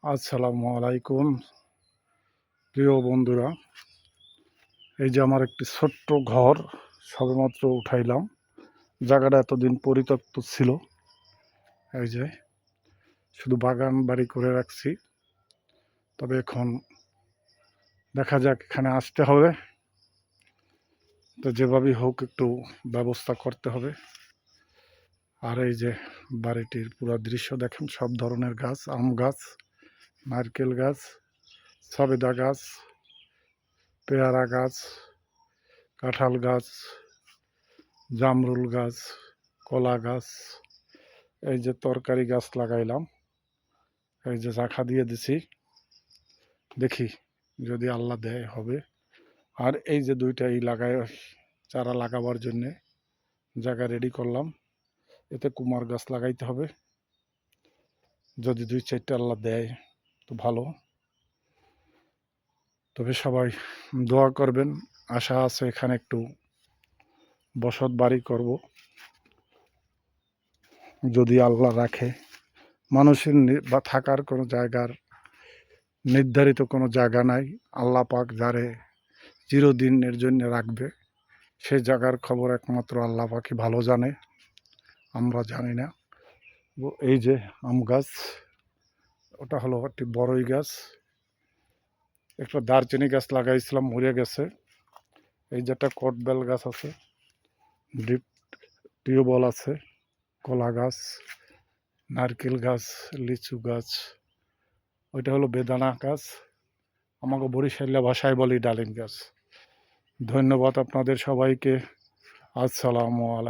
আসসালামু আলাইকুম প্রিয় বন্ধুরা। এই যে আমার একটি ছোট্ট ঘর সবেমাত্র উঠাইলাম। জায়গাটা এতদিন পরিত্যক্ত ছিল। এই যে শুধু বাগান বাড়ি করে রাখছি। তবে এখন দেখা যাক, এখানে আসতে হবে তো যেভাবেই হোক একটু ব্যবস্থা করতে হবে। আর এই যে বাড়িটির পুরো দৃশ্য দেখেন, সব ধরনের গাছ, আম গাছ, নারকেল গাছ, সবেদা গাছ, পেয়ারা গাছ, কাঁঠাল গাছ, জামরুল গাছ, কলা গাছ, এই যে তরকারি গাছ লাগাইলাম, এই যে শাখা দিয়ে দিছি, দেখি যদি আল্লাহ দেয় হবে। আর এই যে দুইটা লাগাই চারা লাগাবার জন্যে জায়গা রেডি করলাম। এতে কুমার গাছ লাগাইতে হবে, যদি 2-4টা আল্লাহ দেয় তো ভালো। তবে সবাই দোয়া করবেন। আশা আছে এখানে একটু বসত বাড়ি করব, যদি আল্লাহ রাখে। মানুষের বা থাকার কোনো জায়গার নির্ধারিত কোনো জায়গা নাই। আল্লাহ পাক যারে চিরদিনের জন্য রাখবে, সে জায়গার খবর একমাত্র আল্লাহ পাকই ভালো জানে, আমরা জানি না। এই যে আম গাছ, ওটা হলো একটি বড়ই গাছ। একটা দারচিনি গাছ লাগাইছিলাম, মরে গেছে। এই যে একটা কটবেল গাছ আছে, ডিপ টিউবওয়েল আছে, কলা গাছ, নারকেল গাছ, লিচু গাছ, ওইটা হলো বেদানা গাছ। আমাকে বরিশালিয়া ভাষায় বলি ডালিম গাছ। ধন্যবাদ আপনাদের সবাইকে। আসসালামু আলাইকুম।